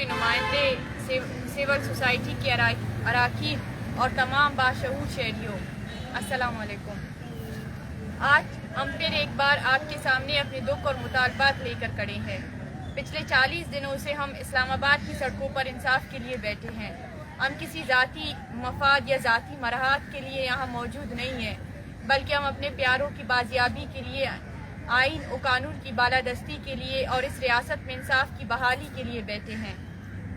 نمائندے، civil society کے اراکین اور تمام باشعور شہریوں، السلام علیکم۔ آج ہم پھر ایک بار آپ کے سامنے اپنے دکھ اور مطالبات لے کر کھڑے ہیں۔ پچھلے 40 دنوں سے ہم اسلام آباد کی سڑکوں پر انصاف کے لیے بیٹھے ہیں۔ ہم کسی ذاتی مفاد یا ذاتی مراحت کے لیے یہاں موجود نہیں ہیں، بلکہ ہم اپنے پیاروں کی بازیابی کے لیے، آئین و قانون کی بالادستی کے لیے اور اس ریاست میں انصاف کی بحالی کے لیے بیٹھے ہیں۔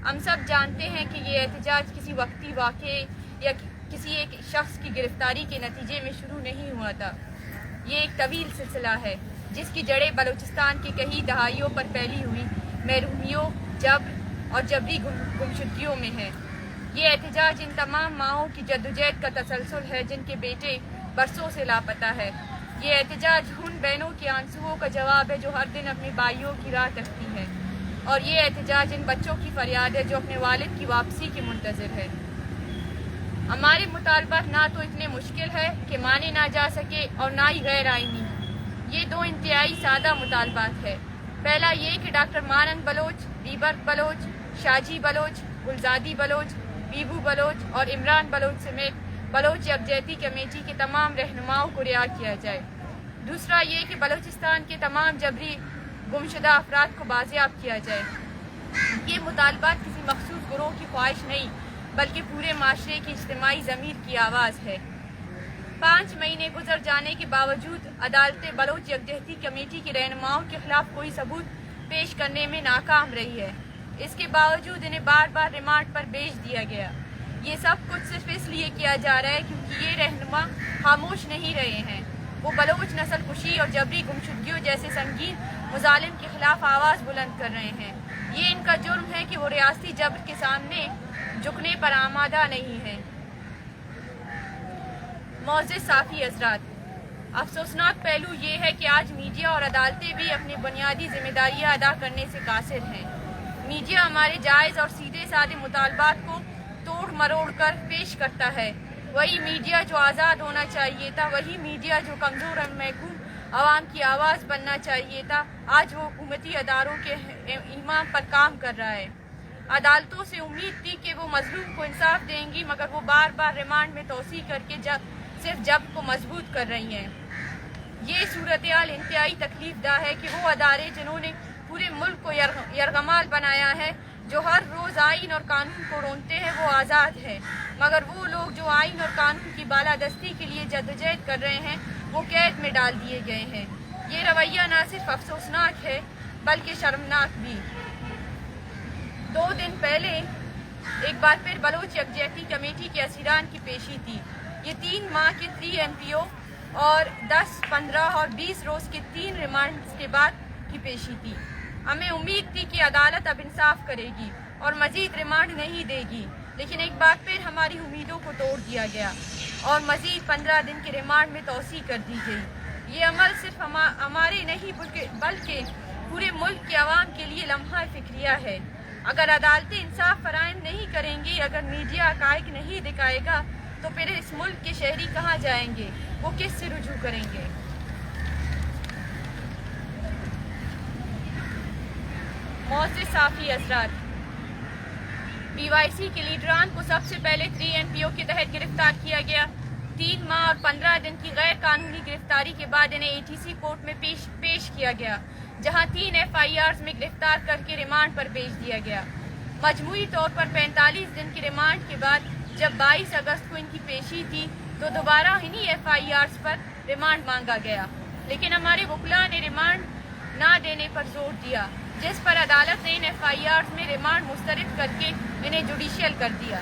ہم سب جانتے ہیں کہ یہ احتجاج کسی وقتی واقعے یا کسی ایک شخص کی گرفتاری کے نتیجے میں شروع نہیں ہوا تھا۔ یہ ایک طویل سلسلہ ہے جس کی جڑیں بلوچستان کے کئی دہائیوں پر پھیلی ہوئی محرومیوں، جبر اور جبری گمشدگیوں میں ہے۔ یہ احتجاج ان تمام ماؤں کی جدوجہد کا تسلسل ہے جن کے بیٹے برسوں سے لاپتہ ہے۔ یہ احتجاج ان بہنوں کے آنسوؤں کا جواب ہے جو ہر دن اپنے بھائیوں کی راہ تکتی ہے، اور یہ احتجاج ان بچوں کی فریاد ہے جو اپنے والد کی واپسی کے منتظر ہے۔ ہمارے مطالبات نہ تو اتنے مشکل ہے کہ مانے نہ جا سکے اور نہ ہی غیر آئینی۔ یہ دو انتہائی سادہ مطالبات ہے۔ پہلا یہ کہ ڈاکٹر مانند بلوچ، بیبرک بلوچ، شاجی بلوچ، گلزادی بلوچ، بیبو بلوچ اور عمران بلوچ سمیت بلوچ یکجہتی کمیٹی کے تمام رہنماؤں کو رہا کیا جائے۔ دوسرا یہ کہ بلوچستان کے تمام جبری گمشدہ افراد کو بازیاب کیا جائے۔ یہ مطالبات کسی مخصوص گروہ کی خواہش نہیں بلکہ پورے معاشرے کی اجتماعی ضمیر کی آواز ہے۔ 5 مہینے گزر جانے کے باوجود عدالتیں بلوچ یکجہتی کمیٹی کے رہنماؤں کے خلاف کوئی ثبوت پیش کرنے میں ناکام رہی ہے۔ اس کے باوجود انہیں بار بار ریمانڈ پر بھیج دیا گیا۔ یہ سب کچھ صرف اس لیے کیا جا رہا ہے کیونکہ یہ رہنما خاموش نہیں رہے ہیں۔ وہ بلوچ نسل کشی اور جبری گمشدگیوں جیسے سنگین مظالم کے خلاف آواز بلند کر رہے ہیں۔ یہ ان کا جرم ہے کہ وہ ریاستی جبر کے سامنے جھکنے پر آمادہ نہیں ہیں۔ معزز صافی حضرات، افسوسناک پہلو یہ ہے کہ آج میڈیا اور عدالتیں بھی اپنی بنیادی ذمہ داریاں ادا کرنے سے قاصر ہیں۔ میڈیا ہمارے جائز اور سیدھے سادے مطالبات کو توڑ مروڑ کر پیش کرتا ہے۔ وہی میڈیا جو آزاد ہونا چاہیے تھا، وہی میڈیا جو کمزور اور محکوم عوام کی آواز بننا چاہیے تھا، آج وہ حکومتی اداروں کے ایمان پر کام کر رہا ہے۔ عدالتوں سے امید تھی کہ وہ مظلوم کو انصاف دیں گی، مگر وہ بار بار ریمانڈ میں توسیع کر کے صرف جبر کو مضبوط کر رہی ہیں۔ یہ صورتحال انتہائی تکلیف دہ ہے کہ وہ ادارے جنہوں نے پورے ملک کو یرغمال بنایا ہے، جو ہر روز آئین اور قانون کو رونتے ہیں، وہ آزاد ہے، مگر وہ لوگ جو آئین اور قانون کی بالادستی کے لیے جدوجہد کر رہے ہیں وہ قید میں ڈال دیے گئے ہیں۔ یہ رویہ نہ صرف افسوسناک ہے بلکہ شرمناک بھی۔ 2 دن پہلے ایک بار پھر بلوچ یکجہتی کمیٹی کے اسیران کی پیشی تھی۔ یہ 3 ماہ کے 3 NPO اور 10، 15 اور 20 روز کے 3 ریمانڈز کے بعد کی پیشی تھی۔ ہمیں امید تھی کہ عدالت اب انصاف کرے گی اور مزید ریمانڈ نہیں دے گی، لیکن ایک بار پھر ہماری امیدوں کو توڑ دیا گیا اور مزید 15 دن کے ریمانڈ میں توسیع کر دی گئی۔ یہ عمل صرف ہمارے نہیں بلکہ پورے ملک کے عوام کے لیے لمحہ فکریہ ہے۔ اگر عدالتیں انصاف فراہم نہیں کریں گی، اگر میڈیا حقائق نہیں دکھائے گا، تو پھر اس ملک کے شہری کہاں جائیں گے؟ وہ کس سے رجوع کریں گے؟ معزز صافی حضرات، PYC کے لیڈران کو سب سے پہلے 3 NPO کے تحت گرفتار کیا گیا۔ 3 ماہ اور 15 دن کی غیر قانونی گرفتاری کے بعد انہیں ATC کورٹ میں پیش کیا گیا، جہاں 3 FIRs میں گرفتار کر کے ریمانڈ پر بھیج دیا گیا۔ مجموعی طور پر 45 دن کی ریمانڈ کے بعد جب 22 اگست کو ان کی پیشی تھی تو دوبارہ انہی FIRs پر ریمانڈ مانگا گیا، لیکن ہمارے وکلاء نے ریمانڈ نہ دینے پر زور دیا، جس پر عدالت نے ان FIRs میں ریمانڈ مسترد کر کے انہیں جوڈیشل کر دیا۔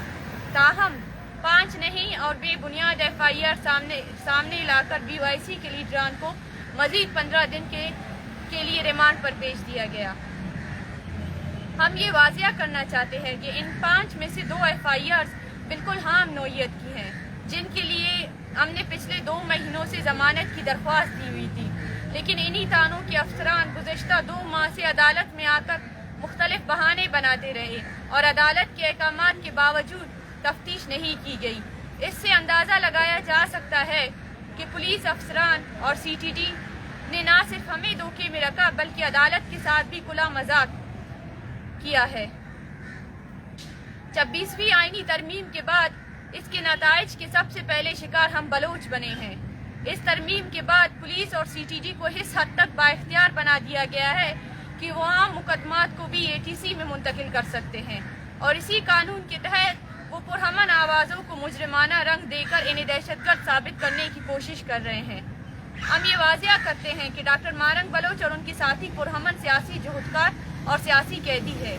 تاہم 5 نہیں اور بے بنیاد FIR سامنے لا کر BYC کے لیڈران کو مزید 15 دن کے لیے ریمانڈ پر بھیج دیا گیا۔ ہم یہ واضح کرنا چاہتے ہیں کہ ان 5 میں سے 2 FIRs بالکل عام نوعیت کی ہیں، جن کے لیے ہم نے پچھلے 2 مہینوں سے ضمانت کی درخواست دی ہوئی تھی، لیکن انہی تھانوں کے افسران گزشتہ 2 ماہ سے عدالت میں آ کر مختلف بہانے بناتے رہے اور عدالت کے احکامات کے باوجود تفتیش نہیں کی گئی۔ اس سے اندازہ لگایا جا سکتا ہے کہ پولیس افسران اور CTD نے نہ صرف ہمیں دھوکے میں رکھا بلکہ عدالت کے ساتھ بھی کھلا مذاق کیا ہے۔ 26वीं आईनी तरमीम के बाद इसके नताइज के सबसे पहले शिकार हम बलोच बने हैं। इस तरमीम के बाद पुलिस और CTG को इस हद तक बाइख्तियार बना दिया गया है कि वो आम मुकदमात को भी ATC में मुंतकिल कर सकते हैं, और इसी कानून के तहत वो पुरअमन आवाज़ों को मुजरिमाना रंग देकर इन्हें दहशतगर्द साबित करने की कोशिश कर रहे हैं। हम ये वाज़िया करते हैं कि डॉक्टर मारंग बलोच और उनकी साथी पुरअमन सियासी जुहदकार और सियासी कैदी है,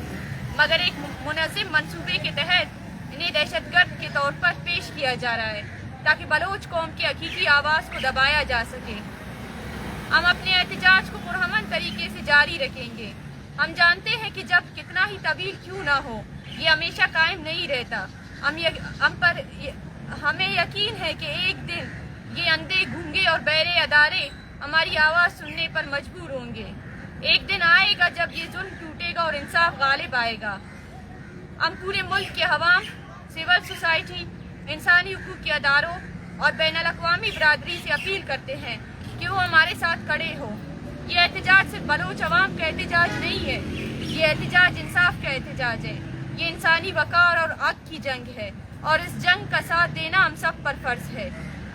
मगर एक मुनज़्ज़म मंसूबे के तहत इन्हें दहशतगर्द के तौर पर पेश किया जा रहा है ताकि बलोच कौम की हकीकी आवाज़ को दबाया जा सके। हम अपने एहतजाज को पुरअमन तरीके से जारी रखेंगे। हम जानते हैं कि जब कितना ही तवील क्यों ना हो, ये हमेशा कायम नहीं रहता। हमें यकीन है कि एक दिन ये अंधे, गूंगे और बहरे अदारे हमारी आवाज़ सुनने पर मजबूर होंगे। एक दिन आएगा जब ये जुल्म टूटेगा और इंसाफ गालिब आएगा। हम पूरे मुल्क के अवाम, सिविल सोसाइटी, इंसानी हुकूक के अदारों और बैनुल अक़वामी बरादरी से अपील करते हैं कि वो हमारे साथ खड़े हो। ये एहतजाज सिर्फ बलोच अवाम का एहतजाज नहीं है, ये एहतजाज इंसाफ का एहतजाज है। ये इंसानी वक़ार और हक़ की जंग है और इस जंग का साथ देना हम सब पर फ़र्ज़ है।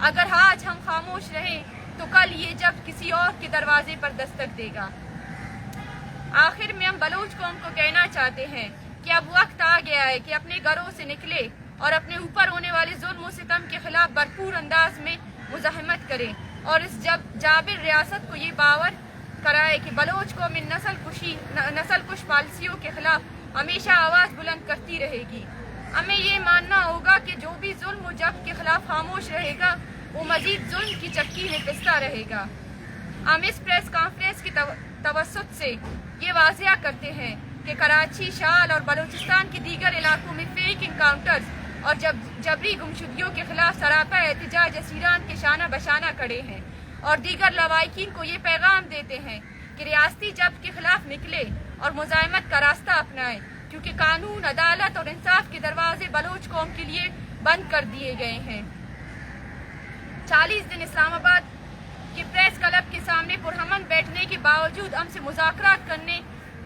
अगर आज हम खामोश रहें तो कल ये जब किसी और के दरवाजे पर दस्तक देगा। आखिर में हम बलोच कौम को कहना चाहते हैं कि अब वक्त आ गया है कि अपने घरों से निकले और अपने ऊपर होने वाले जुल्म और सितम के खिलाफ भरपूर अंदाज में मुज़ाहमत करें और इस जाबिर रियासत को ये बावर कराए कि बलोच कौम इन नस्ल कुश पॉलिसियों के खिलाफ हमेशा आवाज़ बुलंद करती रहेगी। हमें ये मानना होगा कि जो भी जुल्म जब के खिलाफ खामोश रहेगा वो मजीद जुल्म की चक्की में पिसता रहेगा। हम इस प्रेस कॉन्फ्रेंस की तवस्सुत से ये वाज़िया करते हैं कि कराची, शाल और बलूचिस्तान के दीगर इलाकों में फेक इनकाउंटर्स और जबरी गुमशुदगियों के खिलाफ सरापा एहतजाज असीरान के शाना बशाना खड़े हैं और दीगर लवाहिकीन को ये पैगाम देते हैं कि रियासती जब्त के खिलाफ निकले और मुज़ाहमत का रास्ता अपनाएं, क्योंकि कानून, अदालत और इंसाफ के दरवाजे बलोच कौम के लिए बंद कर दिए गए हैं। 40 दिन इस्लामाबाद के प्रेस क्लब के सामने पुरअमन बैठने के बावजूद हमसे मुज़ाकरात करने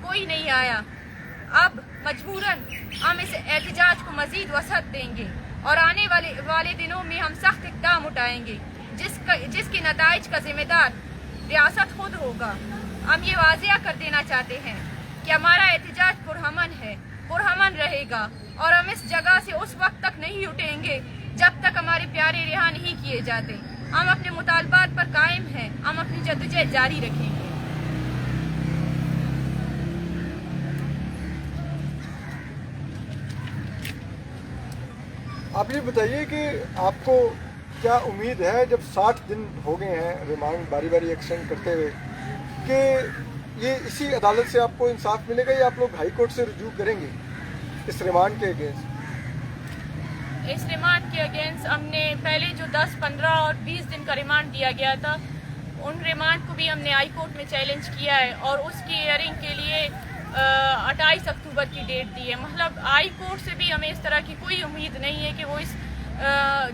कोई नहीं आया। अब मजबूरन हम इस एहतजाज को मजीद वसअत देंगे और आने वाले दिनों में हम सख्त इक़दाम उठाएंगे जिसके नताइज का जिम्मेदार रियासत खुद होगा। हम ये वाज़िया कर देना चाहते हैं कि हमारा एहतजाज पुरअमन है, पुरअमन रहेगा और हम इस जगह से उस वक्त तक नहीं उठेंगे जब तक हमारे प्यारे रिहा नहीं किए जाते। हम अपने मुतालबात पर कायम हैं, हम अपनी जद्दोजहद जारी रखेंगे। आप ये बताइए कि आपको क्या उम्मीद है, जब 60 दिन हो गए हैं रिमांड बारी बारी एक्सटेंड करते हुए, कि ये इसी अदालत से आपको इंसाफ मिलेगा या आप लोग हाई कोर्ट से रुजू करेंगे इस रिमांड के अगेंस्ट? इस रिमांड के अगेंस्ट हमने पहले जो 10, 15 और 20 दिन का रिमांड दिया गया था, उन रिमांड को भी हमने हाई कोर्ट में चैलेंज किया है और उसकी हियरिंग के लिए 28 अक्टूबर की डेट दी है। मतलब हाई कोर्ट से भी हमें इस तरह की कोई उम्मीद नहीं है कि वो इस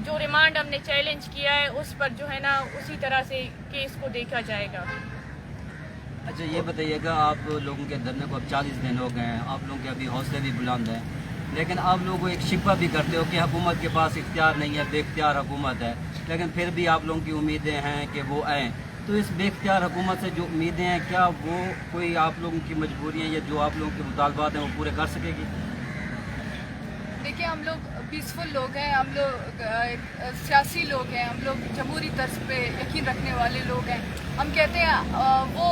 जो रिमांड हमने चैलेंज किया है उस पर जो है ना उसी तरह से केस को देखा जाएगा। अच्छा, ये बताइएगा, आप लोगों के धरने को अब 40 दिन हो गए हैं, आप लोगों के अभी हौसले भी बुलंद हैं, लेकिन आप लोग को एक शिकवा भी करते हो कि हुकूमत के पास इख्तियार नहीं है, बेख्तियार हुकूमत है, लेकिन फिर भी आप लोगों की उम्मीदें हैं कि वो आएँ। तो इस बेख्तियार हुकूमत से जो उम्मीदें हैं, क्या वो कोई आप लोगों की मजबूरियाँ या जो आप लोगों के मुतालबात हैं वो पूरे कर सकेगी? देखिए, हम लोग पीसफुल लोग हैं, हम लोग सियासी लोग हैं, हम लोग जमहूरी तर्ज पे यकीन रखने वाले लोग हैं। हम कहते हैं वो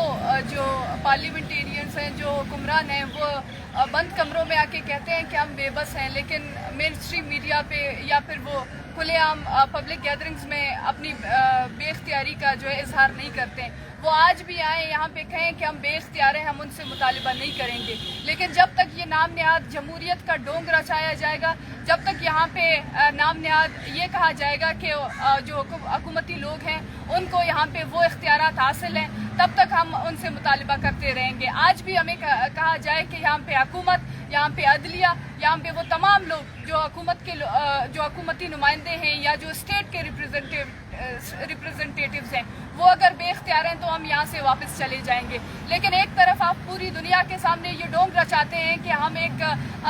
जो पार्लियामेंटेरियंस हैं, जो हुक्मरान हैं, वो बंद कमरों में आके कहते हैं कि हम बेबस हैं, लेकिन मेन स्ट्रीम मीडिया पे या फिर वो खुलेआम पब्लिक गैदरिंग्स में अपनी बेख्तियारी का जो है इजहार नहीं करते हैं। वो आज भी आए यहाँ पे कहें कि हम बेख्तियार हैं, हम उनसे मुतालिबा नहीं करेंगे, लेकिन जब तक ये नाम नहाद जमहूरियत का डोंग रचाया जाएगा, जब तक यहाँ पे नाम नहाद ये कहा जाएगा कि जो हुकूमती लोग हैं उनको यहाँ पे वो इख्तियारात हासिल हैं, तब तक हम उनसे मुतालिबा करते रहेंगे। आज भी हमें कहा जाए कि यहाँ पे हुकूमत, यहाँ पे अदलिया, यहाँ पे वो तमाम लोग जो हुकूमती नुमाइंदे हैं या जो स्टेट के रिप्रेजेंटेटिव्स हैं वो अगर बेख्तियार हैं तो हम यहाँ से वापस चले जाएंगे। लेकिन एक तरफ आप पूरी दुनिया के सामने ये डोंग रचाते हैं कि हम एक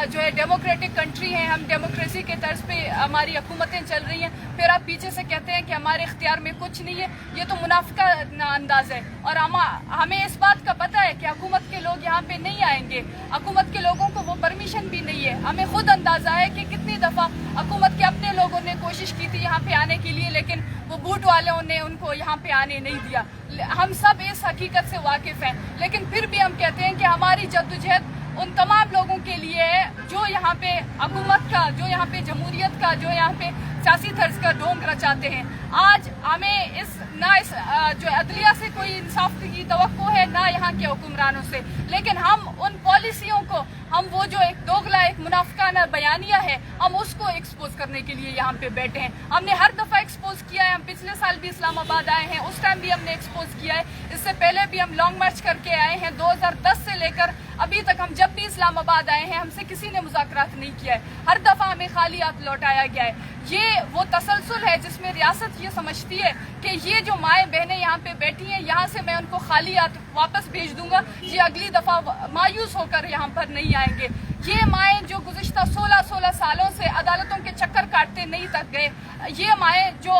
जो है डेमोक्रेटिक कंट्री हैं, हम डेमोक्रेसी के तर्ज पे हमारी हुकूमतें चल रही हैं, फिर आप पीछे से कहते हैं कि हमारे इख्तियार में कुछ नहीं है। ये तो मुनाफिका अंदाज है। और हमें इस बात का पता है कि हुकूमत के लोग यहाँ पे नहीं आएंगे, हुकूमत के लोगों को वो परमिशन भी नहीं है। हमें खुद अंदाजा है कि कितनी दफ़ा हुकूमत के अपने लोगों ने कोशिश की थी यहाँ पे आने के लिए, लेकिन वो बूट वालों ने उनको यहाँ पे आने नहीं दिया। हम सब इस हकीकत से वाकिफ़ हैं, लेकिन फिर भी हम कहते हैं कि हमारी जद्दोजहद उन तमाम लोगों के लिए है जो यहाँ पे हुकूमत का, जो यहाँ पे जमहूरियत का, जो यहाँ पे सियासी तर्ज का ढोंग रचाते हैं। आज हमें इस जो अदलिया से कोई इंसाफ की तवक्को है, ना यहाँ के हुक्मरानों से, लेकिन हम उन पॉलिसियों को, हम वो जो एक दोगला, एक मुनाफिकाना बयानिया है, हम उसको एक्सपोज करने के लिए यहाँ पे बैठे हैं। हमने हर दफ़ा एक्सपोज किया है। हम पिछले साल भी इस्लामाबाद आए हैं, उस टाइम भी हमने एक्सपोज किया है। इससे पहले भी हम लॉन्ग मार्च करके आए हैं। 2010 से लेकर अभी तक हम जब भी इस्लामाबाद आए हैं, हमसे किसी ने मुज़ाकरात नहीं किया है। हर दफ़ा हमें खाली हाथ लौटाया गया है। ये वो तसलसल है जिसमें रियासत ये समझती है कि ये जो माएँ बहनें यहाँ पे बैठी हैं, यहाँ से मैं उनको खाली हाथ वापस भेज दूंगा, ये अगली दफ़ा मायूस होकर यहाँ पर नहीं आएंगे। ये माएँ जो गुज़िश्ता 16 सालों से अदालतों के चक्कर काटते नहीं तक गए, ये माएँ जो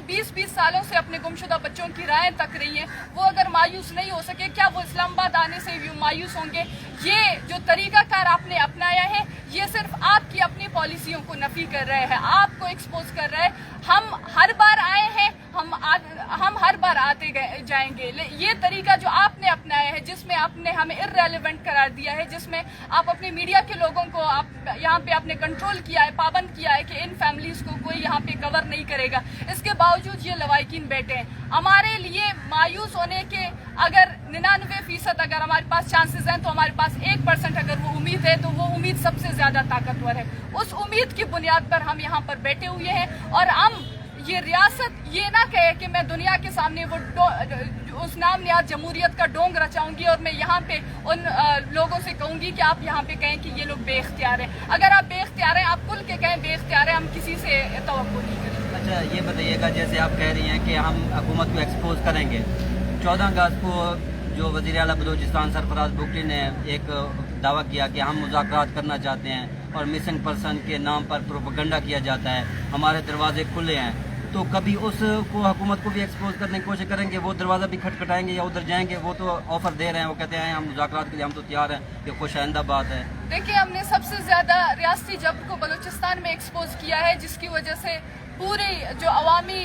20 सालों से अपने गुमशुदा बच्चों की राहें तक रही हैं, वो अगर मायूस नहीं हो सके, क्या वो इस्लामाबाद आने से भी मायूस होंगे? ये जो तरीक़ाकार आपने अपनाया है, ये सिर्फ आपकी अपनी पॉलिसियों को नफ़ी कर रहे हैं, आपको एक्सपोज कर रहे हैं। हम हर बार आए हैं, हम हर बार आते जाएंगे। ये तरीका जो आपने अपनाया है, जिसमें आपने हमें इर्रेलेवेंट करार दिया है, जिसमें आप अपने मीडिया के लोगों को आप यहाँ पे आपने कंट्रोल किया है, पाबंद किया है कि इन फैमिलीज़ को कोई यहाँ पे कवर नहीं करेगा, इसके बावजूद ये लवाकिन बैठे हैं। हमारे लिए मायूस होने के अगर 99% अगर हमारे पास चांसेस हैं, तो हमारे पास 1% अगर वो उम्मीद है, तो वो उम्मीद सबसे ज़्यादा ताकतवर है। उस उम्मीद की बुनियाद पर हम यहाँ पर बैठे हुए हैं। और हम ये रियासत ये ना कहे कि मैं दुनिया के सामने वो उस नाम निहाद जमहूरियत का डोंग रचाऊंगी और मैं यहाँ पे उन लोगों से कहूँगी कि आप यहाँ पे कहें कि ये लोग बेख्तियार हैं। अगर आप बेख्तियार हैं, आप खुल के कहें बेख्तियार हैं, हम किसी से तवक्को नहीं करेंगे। अच्छा, ये बताइएगा, जैसे आप कह रही हैं कि हम हुकूमत को एक्सपोज करेंगे, 14 अगस्त को जो वज़ीर आला बलूचिस्तान सरफराज बुगटी ने एक दावा किया कि हम मुज़ाकरात करना चाहते हैं और मिसिंग पर्सन के नाम पर प्रोपेगेंडा किया जाता है, हमारे दरवाजे खुले हैं, तो कभी उसको हुकूमत को भी एक्सपोज करने की कोशिश करेंगे? वो दरवाज़ा भी खटखटाएंगे या उधर जाएंगे? वो तो ऑफर दे रहे हैं, वो कहते हैं हम मुज़ाकरात के लिए हम तो तैयार हैं, ये खुश आइंदा बात है। देखिए, हमने सबसे ज़्यादा रियासती जबर को बलूचिस्तान में एक्सपोज किया है, जिसकी वजह से पूरी जो अवामी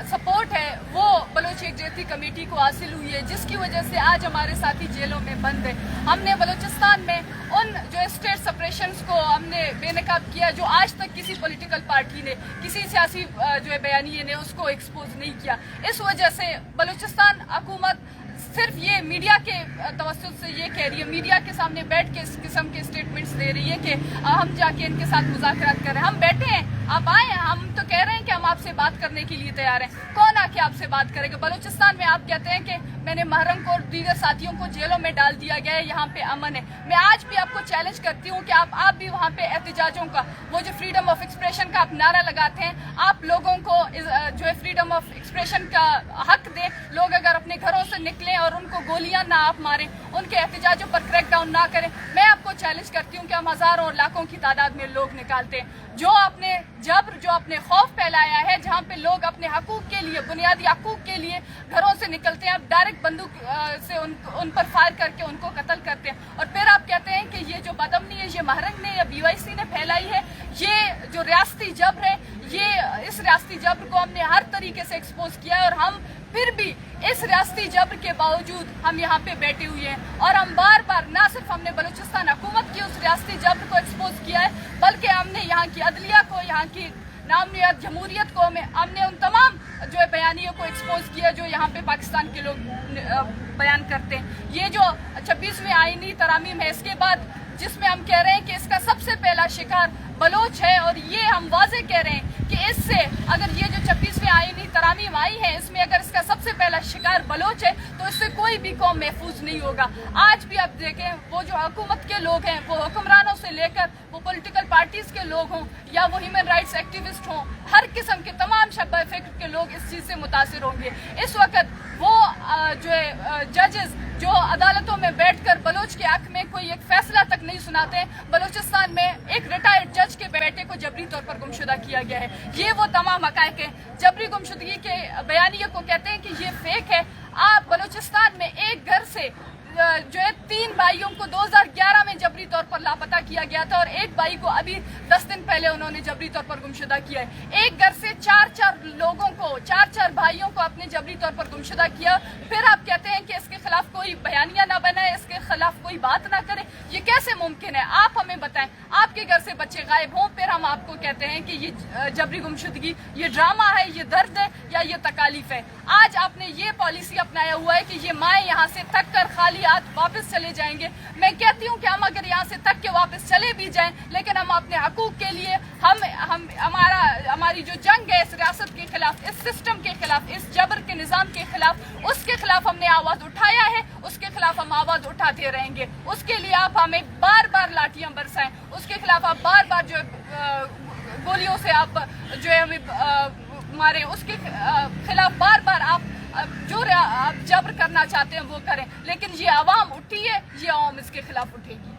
सपोर्ट है वो बलोच यकजहती कमेटी को हासिल हुई है, जिसकी वजह से आज हमारे साथी जेलों में बंद है। हमने बलूचिस्तान में उन जो स्टेट सेपरेशंस को हमने बेनकाब किया, जो आज तक किसी पॉलिटिकल पार्टी ने, किसी सियासी जो है बयानिए ने उसको एक्सपोज नहीं किया। इस वजह से बलूचिस्तान हुकूमत सिर्फ ये मीडिया के तवस्सुत से ये कह रही है, मीडिया के सामने बैठ के इस किस्म के स्टेटमेंट्स दे रही है कि हम जाके इनके साथ मुज़ाकरात करें। हम बैठे हैं, आप आए, हम तो कह रहे हैं कि हम आपसे बात करने के लिए तैयार हैं। कौन आके आपसे बात करेगा? बलूचिस्तान में आप कहते हैं कि मैंने महरम को और दीगर साथियों को जेलों में डाल दिया गया है, यहाँ पे अमन है। मैं आज भी आपको चैलेंज करती हूँ कि आप भी वहाँ पे एहतजाजों का, वो जो फ्रीडम ऑफ एक्सप्रेशन का आप नारा लगाते हैं, आप लोगों को जो है फ्रीडम ऑफ एक्सप्रेशन का हक दें। लोग अगर अपने घरों से निकलें और उनको गोलियां ना आप मारें, उनके एहतजाजों पर क्रैकडाउन ना करें। मैं आपको चैलेंज करती हूँ कि हम हज़ारों और लाखों की तादाद में लोग निकालते हैं, जो अपने जबर, जो अपने खौफ फैलाया है, जहाँ पे लोग अपने हकूक के लिए, बुनियादी हकूक के लिए घरों से निकलते हैं, आप डायरेक्ट बंदूक से उन पर फायर करके उनको कत्ल करते हैं। और फिर आप कहते हैं कि ये जो बदअमनी है, ये महरंग ने या BYC ने फैलाई है। ये जो रियासती जबर है, ये इस रियासती जबर को हमने हर तरीके से एक्सपोज किया है, और हम फिर भी इस रियासती जबर के बावजूद हम यहाँ पे बैठे हुए हैं। और हम बार बार, ना सिर्फ हमने बलूचिस्तान हुकूमत की उस रियासती जबर को एक्सपोज किया है, बल्कि हमने यहाँ की अदलिया को, यहाँ की नाम निहाद जमहूरियत को, हमने उन तमाम जो है बयानियों को एक्सपोज किया जो यहाँ पे पाकिस्तान के लोग बयान करते हैं। ये जो 26वीं आईनी तरामीम है, इसके बाद जिसमें हम कह रहे हैं कि इसका सबसे पहला शिकार बलोच है, और ये हम वाज़े कह रहे हैं कि कि इससे अगर ये जो 26वीं आईनी तरामीम आई है, इसमें अगर इसका सबसे पहला शिकार बलोच है तो इससे कोई भी कौम महफूज नहीं होगा। आज भी आप देखें, वो जो हुकूमत के लोग हैं, वो हुक्मरानों से लेकर वो पॉलिटिकल पार्टीज के लोग हों या वो ह्यूमन राइट्स एक्टिविस्ट हों, हर किस्म के तमाम शब्बा फिक्र के लोग इस चीज़ से मुतासिर होंगे। इस वक्त वो जो है जजेस जो अदालतों में बैठकर बलोच के हक में कोई एक फैसला तक नहीं सुनाते हैं। बलोचिस्तान में एक रिटायर्ड जज के बेटे को जबरी तौर पर गुमशुदा किया गया है। ये वो तमाम हक़ाइक़ हैं। जबरी गुमशुदगी के बयानिए को कहते हैं कि ये फेक है। आप बलोचिस्तान में एक घर से जो है 3 भाइयों को 2011 में जबरी तौर पर लापता किया गया था और एक भाई को अभी 10 दिन पहले उन्होंने जबरी तौर पर गुमशुदा किया है। एक घर से 4 लोगों को, 4 भाइयों को अपने जबरी तौर पर गुमशुदा किया। फिर आप कहते हैं कि इसके खिलाफ कोई बयानिया ना बनाए, इसके खिलाफ कोई बात ना करे। ये कैसे मुमकिन है? आप हमें बताएं। आपके घर से बच्चे गायब हों, फिर हम आपको कहते हैं कि ये जबरी गुमशुदगी, ये ड्रामा है, ये दर्द है या ये तकालीफ है। आज आपने ये पॉलिसी अपनाया हुआ है कि ये माएँ यहाँ से थक कर खाली हाथ वापस चले जाएंगे। मैं कहती हूँ कि हम अगर यहाँ से थक के वापस चले भी जाएं, लेकिन हम अपने हकूक के लिए हमारी जो जंग है इस रियासत के खिलाफ, इस सिस्टम के खिलाफ, इस जबर के निज़ाम के खिलाफ, उसके खिलाफ हमने आवाज़ उठाया है, उसके खिलाफ हम आवाज़ उठाते रहेंगे। उसके लिए आप हमें बार बार लाठियाँ बरसाएं, उसके खिलाफ आप बार बार जो गोलियों से आप जो है हमें मारें, उसके खिलाफ बार बार आप जो आप जबर करना चाहते हैं वो करें। लेकिन ये आवाम उठी है, ये आवाम इसके खिलाफ उठेगी।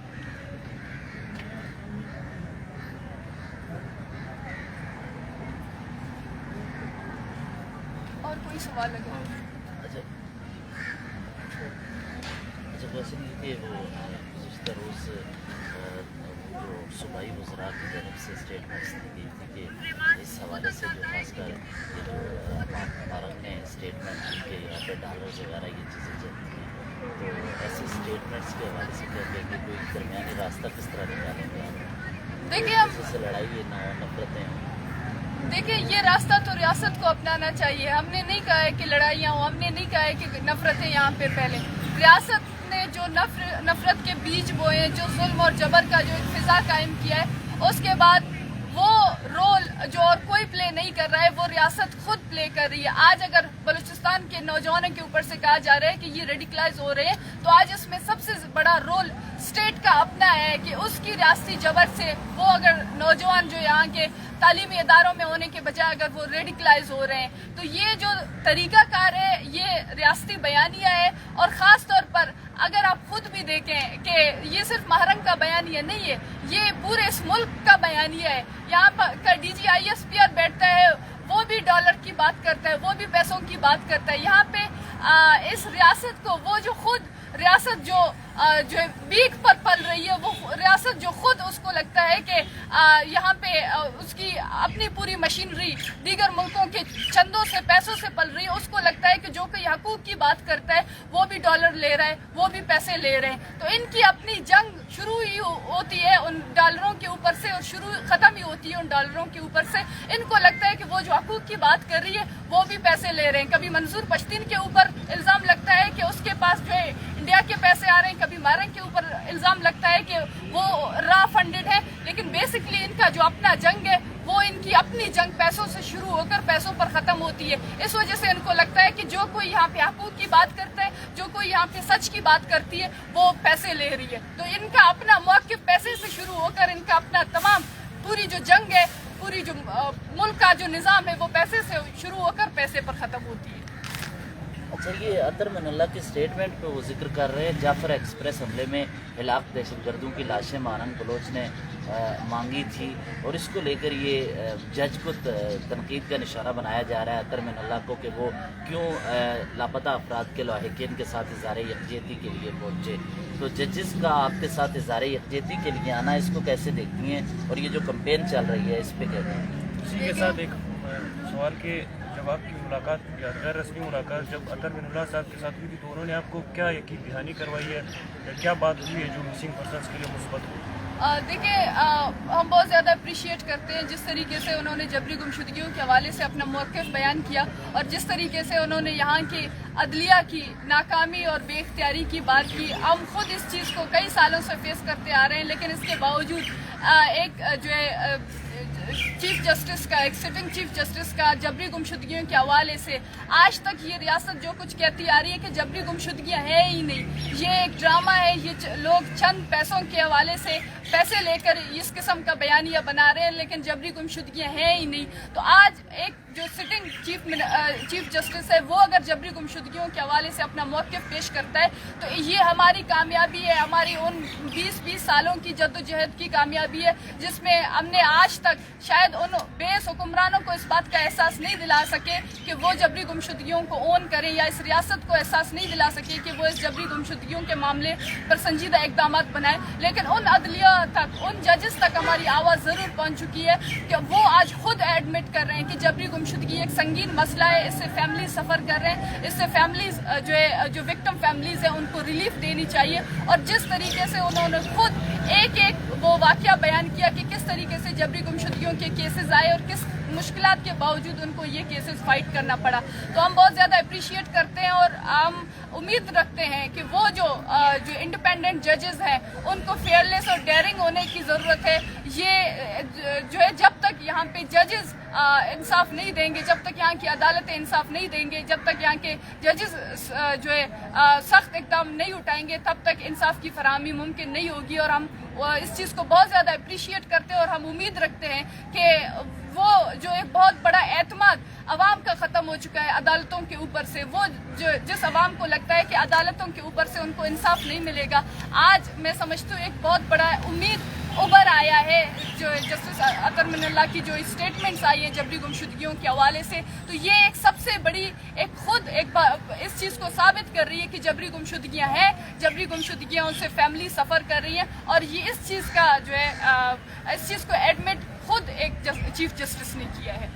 और कोई सवाल लगे? अच्छा वैसे नहीं कि वो गुज़िश्ता रोज़ जो सूबाई वज़रा की तरफ से स्टेटमेंट्स दी गई थी कि इस हवाले से जो खासकर ये जो हमारा ने स्टेटमेंट दी कि यहाँ पे डॉलर्स वगैरह ये चीज़ें चलती हैं, तो ऐसे स्टेटमेंट्स के हवाले से कहते हैं कि कोई दरमियानी रास्ता किस तरह निकालेंगे आप? देखिए, से लड़ाई ना हो, नफरतें हों। देखिए, ये रास्ता तो रियासत को अपनाना चाहिए। हमने नहीं कहा है कि लड़ाइयाँ हो, हमने नहीं कहा है कि नफरतें यहाँ पे फैलें। रियासत ने जो नफरत के बीज बोए, जो जुल्म और जबर का जो एक फिजा कायम किया है, उसके बाद वो रोल जो और कोई प्ले नहीं कर रहा है, वो रियासत खुद प्ले कर रही है। आज अगर बलूचिस्तान के नौजवानों के ऊपर से कहा जा रहा है कि ये रेडिकलाइज हो रहे हैं, तो आज इसमें सबसे बड़ा रोल स्टेट का अपना है कि उसकी रियासती जबर से वो अगर नौजवान जो यहाँ के तालीमी इदारों में होने के बजाय अगर वो रेडिकलाइज हो रहे हैं, तो ये जो तरीकाकार है ये रियासती बयानिया है। और ख़ास तौर पर अगर आप खुद भी देखें कि ये सिर्फ महरंग का बयानिया नहीं है, ये पूरे इस मुल्क का बयानिया है। यहाँ पर का DGISPR बैठता है, वो भी डॉलर की बात करता है, वो भी पैसों की बात करता है। यहाँ पे इस रियासत को वो जो खुद रियासत जो बीक पर पल रही है, वो रियासत जो खुद उसको लगता है कि यहाँ पे उसकी अपनी पूरी मशीनरी दीगर मुल्कों के चंदों से पैसों से पल रही है, उसको लगता है कि जो कोई हकूक की बात करता है वो भी डॉलर ले रहा है, वो भी पैसे ले रहे हैं। तो इनकी अपनी जंग शुरू ही होती है उन डॉलरों के ऊपर से और ख़त्म ही होती है उन डॉलरों के ऊपर से। इनको लगता है कि वो जो हकूक की बात कर रही है वो भी पैसे ले रहे हैं। कभी मंसूर पश्तीन के ऊपर इल्ज़ाम लगता है कि उसके पास जो है इंडिया के पैसे आ रहे हैं, कभी मारंग के ऊपर इल्ज़ाम लगता है कि वो रा फंडेड है। लेकिन बेसिकली इनका जो अपना जंग है वो इनकी अपनी जंग पैसों से शुरू होकर पैसों पर ख़त्म होती है। इस वजह से इनको लगता है कि जो कोई यहाँ पे हकूक की बात करता है, जो कोई यहाँ पे सच की बात करती है, वो पैसे ले रही है। तो इनका अपना मौक़िफ़ पैसे से शुरू होकर इनका अपना तमाम पूरी जो जंग है, पूरी जो मुल्क का जो निज़ाम है, वो पैसे से शुरू होकर पैसे पर ख़त्म होती है। अच्छा, ये अतर मनल्ला के स्टेटमेंट पे वो जिक्र कर रहे हैं जाफर एक्सप्रेस हमले में हिलाक दहशतगर्दों की लाशें मारंग बलोच ने मांगी थी और इसको लेकर ये जज को तनकीद का निशाना बनाया जा रहा है अतर मनल्ला को कि वो क्यों लापता अफराद के लाहिकीन के साथ इज़हार यकजहती के लिए पहुँचे। तो जजेस का आपके साथ इज़हार यकजहती के लिए आना, इसको कैसे देखती हैं और ये जो कंपेन चल रही है इस पर कहते हैं? इसी के साथ एक सवाल के जवाब की मुलाकात या गैर रस्मी मुलाकात जब अतर मनल्ला साहब के साथ हुई थी, तो उन्होंने आपको क्या यकीन दहानी करवाई है या क्या बात हुई है जो मिसिंग पर्सन्स के लिए मुस्बत हुई? देखिए, हम बहुत ज़्यादा अप्रिशिएट करते हैं जिस तरीके से उन्होंने जबरी गुमशुदगियों के हवाले से अपना मौक़िफ़ बयान किया और जिस तरीके से उन्होंने यहाँ की अदलिया की नाकामी और बेख्तियारी की बात की। हम खुद इस चीज़ को कई सालों से फेस करते आ रहे हैं, लेकिन इसके बावजूद एक जो है चीफ जस्टिस का, एक सिटिंग चीफ जस्टिस का जबरी गुमशुदगियों के हवाले से आज तक ये रियासत जो कुछ कहती आ रही है कि जबरी गुमशुदगियाँ हैं ही नहीं, ये एक ड्रामा है, ये लोग चंद पैसों के हवाले से पैसे लेकर इस किस्म का बयानिया बना रहे हैं, लेकिन जबरी गुमशुदगियाँ हैं ही नहीं। तो आज एक जो सिटिंग चीफ जस्टिस है वो अगर जबरी गुमशुदगियों के हवाले से अपना मौक़िफ़ पेश करता है तो ये हमारी कामयाबी है, हमारी उन 20 सालों की जद्दोजहद की कामयाबी है जिसमें हमने आज तक शायद उन बेस हुक्मरानों को इस बात का एहसास नहीं दिला सके कि वो जबरी गुमशुदगियों को ओन करें, या इस रियासत को एहसास नहीं दिला सके कि वो इस जबरी गुमशुदगियों के मामले पर संजीदा इकदाम बनाएं। लेकिन उन अदलिया तक, उन जजेस तक हमारी आवाज़ ज़रूर पहुँच चुकी है कि वो आज खुद एडमिट कर रहे हैं कि जबरी गुमशुदगी एक संगीन मसला है, इससे फैमिली सफ़र कर रहे हैं, इससे फैमिलीज जो विक्टिम फैमिलीज हैं उनको रिलीफ देनी चाहिए। और जिस तरीके से उन्होंने खुद एक वो वाक़या बयान किया कि किस तरीके से जबरी गुमशुदगियों के केसेस आए और किस मुश्किलात के बावजूद उनको ये केसेस फाइट करना पड़ा, तो हम बहुत ज़्यादा अप्रिशिएट करते हैं और हम उम्मीद रखते हैं कि वो जो इंडिपेंडेंट जजेस हैं उनको फेयरनेस और डेयरिंग होने की ज़रूरत है। ये जो है जब तक यहाँ पे जजेस इंसाफ नहीं देंगे, जब तक यहाँ की अदालतें इंसाफ नहीं देंगे, जब तक यहाँ के जजेस जो है सख्त इक़दाम नहीं उठाएंगे, तब तक इंसाफ की फराहमी मुमकिन नहीं होगी। और हम इस चीज़ को बहुत ज़्यादा अप्रिशिएट करते हैं और हम उम्मीद रखते हैं कि वो जो एक बहुत बड़ा एतमाद अवाम का ख़त्म हो चुका है अदालतों के ऊपर से, वो जिस अवाम को लगता है कि अदालतों के ऊपर से उनको इंसाफ नहीं मिलेगा, आज मैं समझती हूँ एक बहुत बड़ा उम्मीद उभर आया है। जो जस्टिस अतर मिनल्लाह की जो स्टेटमेंट्स आई है जबरी गुमशुदगियों के हवाले से, तो ये एक सबसे बड़ी इस चीज़ को साबित कर रही है कि जबरी गुमशुदगियाँ हैं, जबरी गुमशुदगियाँ उनसे फैमिली सफ़र कर रही हैं। और ये इस चीज़ का जो है इस चीज़ को एडमिट खुद एक चीफ जस्टिस ने किया है।